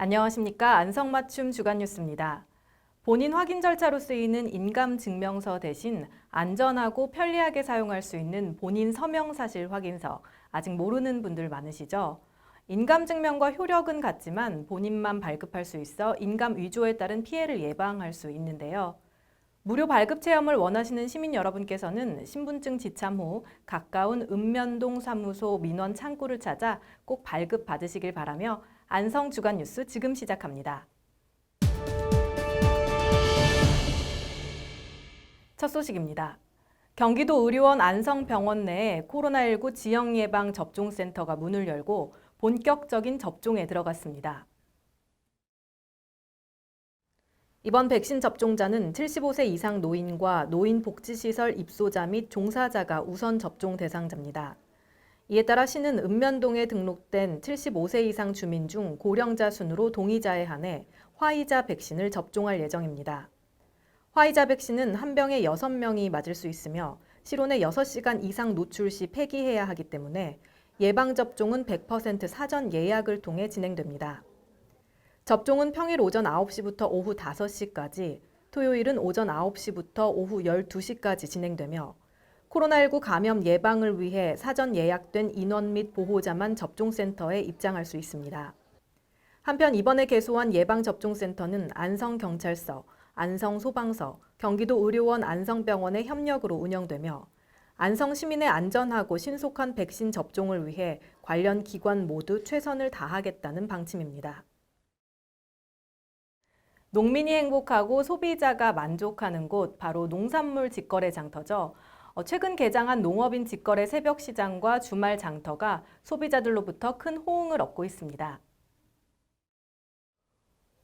안녕하십니까. 안성맞춤 주간뉴스입니다. 본인 확인 절차로 쓰이는 인감증명서 대신 안전하고 편리하게 사용할 수 있는 본인 서명사실 확인서, 아직 모르는 분들 많으시죠? 인감증명과 효력은 같지만 본인만 발급할 수 있어 인감 위조에 따른 피해를 예방할 수 있는데요. 무료 발급 체험을 원하시는 시민 여러분께서는 신분증 지참 후 가까운 읍면동 사무소 민원 창구를 찾아 꼭 발급 받으시길 바라며 안성 주간뉴스 지금 시작합니다. 첫 소식입니다. 경기도 의료원 안성병원 내에 코로나19 지역 예방 접종센터가 문을 열고 본격적인 접종에 들어갔습니다. 이번 백신 접종자는 75세 이상 노인과 노인복지시설 입소자 및 종사자가 우선 접종 대상자입니다. 이에 따라 시는 읍면동에 등록된 75세 이상 주민 중 고령자 순으로 동의자에 한해 화이자 백신을 접종할 예정입니다. 화이자 백신은 한 병에 6명이 맞을 수 있으며 실온에 6시간 이상 노출 시 폐기해야 하기 때문에 예방접종은 100% 사전 예약을 통해 진행됩니다. 접종은 평일 오전 9시부터 오후 5시까지, 토요일은 오전 9시부터 오후 12시까지 진행되며 코로나19 감염 예방을 위해 사전 예약된 인원 및 보호자만 접종센터에 입장할 수 있습니다. 한편 이번에 개소한 예방접종센터는 안성경찰서, 안성소방서, 경기도 의료원 안성병원의 협력으로 운영되며 안성 시민의 안전하고 신속한 백신 접종을 위해 관련 기관 모두 최선을 다하겠다는 방침입니다. 농민이 행복하고 소비자가 만족하는 곳, 바로 농산물 직거래 장터죠. 최근 개장한 농업인 직거래 새벽 시장과 주말 장터가 소비자들로부터 큰 호응을 얻고 있습니다.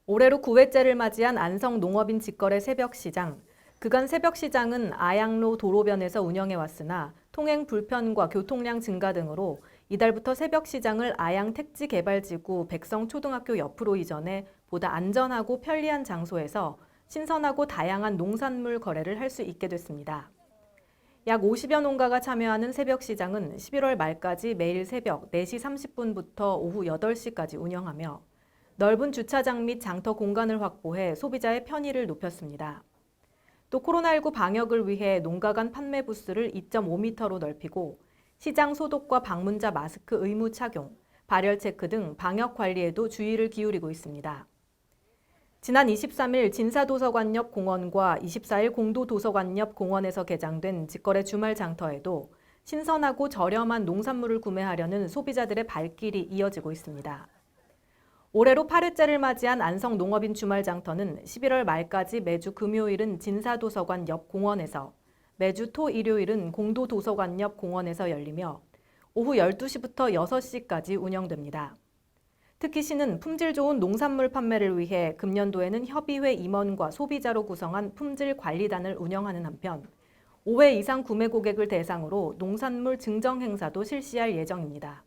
올해로 9회째를 맞이한 안성 농업인 직거래 새벽 시장. 그간 새벽 시장은 아양로 도로변에서 운영해 왔으나 통행 불편과 교통량 증가 등으로 이달부터 새벽 시장을 아양 택지개발지구 백성초등학교 옆으로 이전해 보다 안전하고 편리한 장소에서 신선하고 다양한 농산물 거래를 할 수 있게 됐습니다. 약 50여 농가가 참여하는 새벽 시장은 11월 말까지 매일 새벽 4시 30분부터 오후 8시까지 운영하며 넓은 주차장 및 장터 공간을 확보해 소비자의 편의를 높였습니다. 또 코로나19 방역을 위해 농가 간 판매 부스를 2.5m로 넓히고 시장 소독과 방문자 마스크 의무 착용, 발열 체크 등 방역 관리에도 주의를 기울이고 있습니다. 지난 23일 진사도서관 옆 공원과 24일 공도도서관 옆 공원에서 개장된 직거래 주말 장터에도 신선하고 저렴한 농산물을 구매하려는 소비자들의 발길이 이어지고 있습니다. 올해로 8회째를 맞이한 안성 농업인 주말 장터는 11월 말까지 매주 금요일은 진사도서관 옆 공원에서, 매주 토 일요일은 공도도서관 옆 공원에서 열리며 오후 12시부터 6시까지 운영됩니다. 특히 시는 품질 좋은 농산물 판매를 위해 금년도에는 협의회 임원과 소비자로 구성한 품질관리단을 운영하는 한편 5회 이상 구매 고객을 대상으로 농산물 증정 행사도 실시할 예정입니다.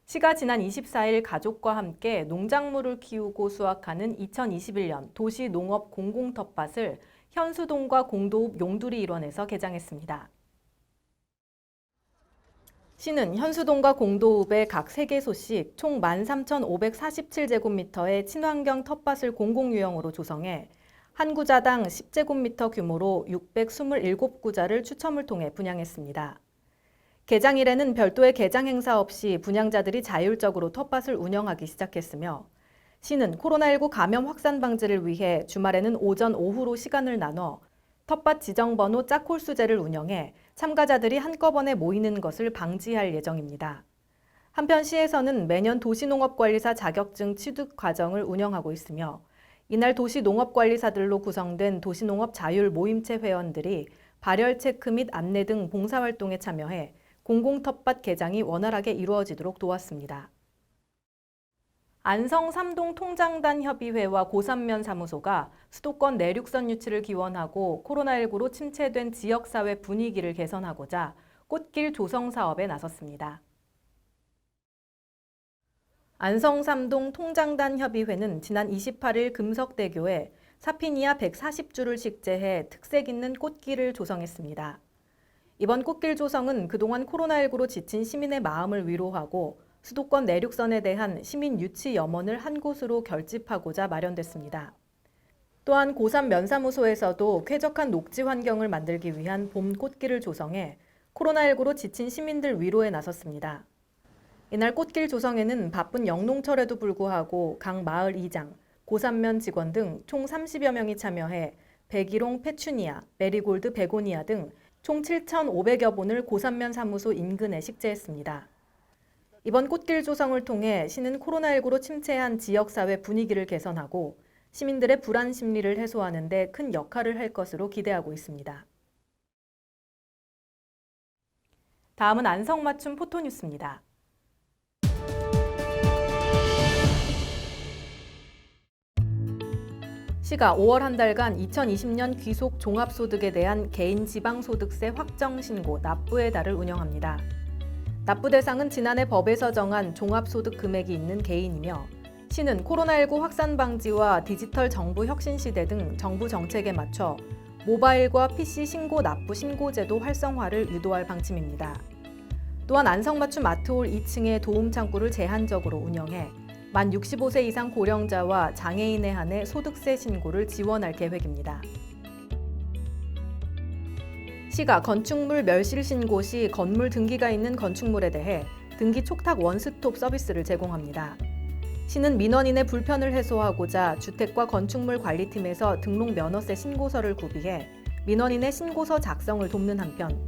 시가 지난 24일 가족과 함께 농작물을 키우고 수확하는 2021년 도시농업 공공텃밭을 현수동과 공도읍 용두리 일원에서 개장했습니다. 시는 현수동과 공도읍의 각 3개소씩 총 13,547제곱미터의 친환경 텃밭을 공공유형으로 조성해 한 구자당 10제곱미터 규모로 627구자를 추첨을 통해 분양했습니다. 개장일에는 별도의 개장 행사 없이 분양자들이 자율적으로 텃밭을 운영하기 시작했으며 시는 코로나19 감염 확산 방지를 위해 주말에는 오전, 오후로 시간을 나눠 텃밭 지정번호 짝홀수제를 운영해 참가자들이 한꺼번에 모이는 것을 방지할 예정입니다. 한편 시에서는 매년 도시농업관리사 자격증 취득 과정을 운영하고 있으며 이날 도시농업관리사들로 구성된 도시농업 자율 모임체 회원들이 발열 체크 및 안내 등 봉사활동에 참여해 공공텃밭 개장이 원활하게 이루어지도록 도왔습니다. 안성 삼동 통장단 협의회와 고산면 사무소가 수도권 내륙선 유치를 기원하고 코로나19로 침체된 지역사회 분위기를 개선하고자 꽃길 조성 사업에 나섰습니다. 안성 삼동 통장단 협의회는 지난 28일 금석대교에 사피니아 140주를 식재해 특색 있는 꽃길을 조성했습니다. 이번 꽃길 조성은 그동안 코로나19로 지친 시민의 마음을 위로하고 수도권 내륙선에 대한 시민 유치 염원을 한 곳으로 결집하고자 마련됐습니다. 또한 고3 면사무소에서도 쾌적한 녹지 환경을 만들기 위한 봄 꽃길을 조성해 코로나19로 지친 시민들 위로에 나섰습니다. 이날 꽃길 조성에는 바쁜 영농철에도 불구하고 각 마을 이장, 고3면 직원 등 총 30여 명이 참여해 백일홍 페추니아, 메리골드 베고니아 등 총 7,500여 본을 고3면 사무소 인근에 식재했습니다. 이번 꽃길 조성을 통해 시는 코로나19로 침체한 지역사회 분위기를 개선하고 시민들의 불안 심리를 해소하는 데 큰 역할을 할 것으로 기대하고 있습니다. 다음은 안성맞춤 포토뉴스입니다. 시가 5월 한 달간 2020년 귀속 종합소득에 대한 개인 지방소득세 확정 신고 납부의 달을 운영합니다. 납부 대상은 지난해 법에서 정한 종합소득 금액이 있는 개인이며 시는 코로나19 확산 방지와 디지털 정부 혁신 시대 등 정부 정책에 맞춰 모바일과 PC 신고 납부 신고제도 활성화를 유도할 방침입니다. 또한 안성맞춤 아트홀 2층의 도움 창구를 제한적으로 운영해 만 65세 이상 고령자와 장애인에 한해 소득세 신고를 지원할 계획입니다. 시가 건축물 멸실 신고 시 건물 등기가 있는 건축물에 대해 등기 촉탁 원스톱 서비스를 제공합니다. 시는 민원인의 불편을 해소하고자 주택과 건축물 관리팀에서 등록 면허세 신고서를 구비해 민원인의 신고서 작성을 돕는 한편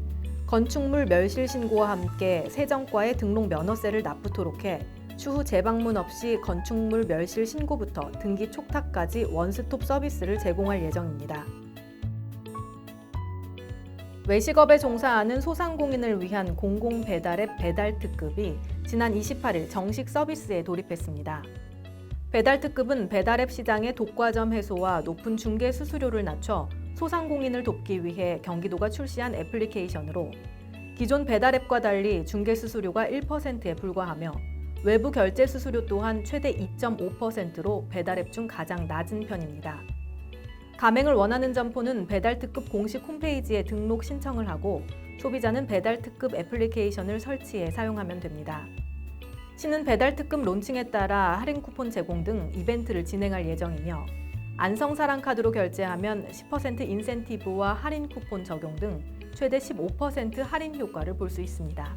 건축물 멸실 신고와 함께 세정과에 등록 면허세를 납부토록 해 추후 재방문 없이 건축물 멸실 신고부터 등기 촉탁까지 원스톱 서비스를 제공할 예정입니다. 외식업에 종사하는 소상공인을 위한 공공배달앱 배달특급이 지난 28일 정식 서비스에 돌입했습니다. 배달특급은 배달앱 시장의 독과점 해소와 높은 중개 수수료를 낮춰 소상공인을 돕기 위해 경기도가 출시한 애플리케이션으로 기존 배달앱과 달리 중개 수수료가 1%에 불과하며 외부 결제 수수료 또한 최대 2.5%로 배달앱 중 가장 낮은 편입니다. 가맹을 원하는 점포는 배달특급 공식 홈페이지에 등록 신청을 하고 소비자는 배달특급 애플리케이션을 설치해 사용하면 됩니다. 시는 배달특급 론칭에 따라 할인 쿠폰 제공 등 이벤트를 진행할 예정이며 안성사랑카드로 결제하면 10% 인센티브와 할인 쿠폰 적용 등 최대 15% 할인 효과를 볼 수 있습니다.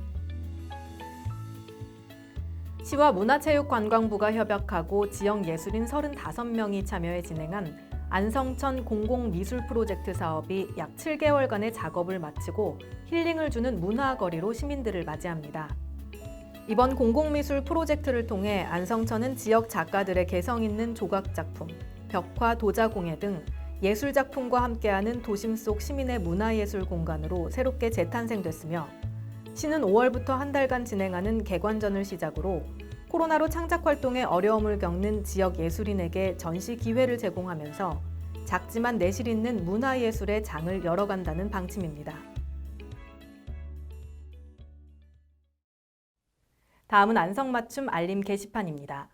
시와 문화체육관광부가 협약하고 지역예술인 35명이 참여해 진행한 안성천 공공미술 프로젝트 사업이 약 7개월간의 작업을 마치고 힐링을 주는 문화거리로 시민들을 맞이합니다. 이번 공공미술 프로젝트를 통해 안성천은 지역 작가들의 개성 있는 조각작품, 벽화, 도자공예 등 예술작품과 함께하는 도심 속 시민의 문화예술 공간으로 새롭게 재탄생됐으며 시는 5월부터 한 달간 진행하는 개관전을 시작으로 코로나로 창작활동에 어려움을 겪는 지역 예술인에게 전시 기회를 제공하면서 작지만 내실 있는 문화예술의 장을 열어간다는 방침입니다. 다음은 안성맞춤 알림 게시판입니다.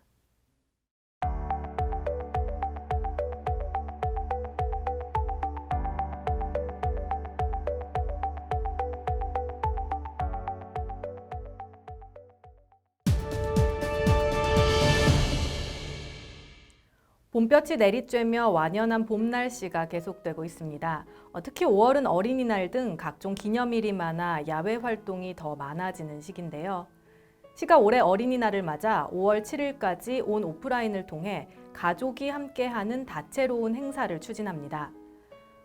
봄볕이 내리쬐며 완연한 봄 날씨가 계속되고 있습니다. 특히 5월은 어린이날 등 각종 기념일이 많아 야외 활동이 더 많아지는 시기인데요. 시가 올해 어린이날을 맞아 5월 7일까지 온 오프라인을 통해 가족이 함께하는 다채로운 행사를 추진합니다.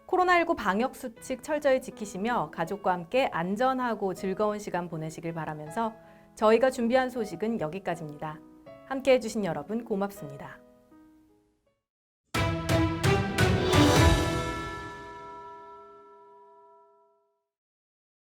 코로나19 방역 수칙 철저히 지키시며 가족과 함께 안전하고 즐거운 시간 보내시길 바라면서 저희가 준비한 소식은 여기까지입니다. 함께해 주신 여러분 고맙습니다.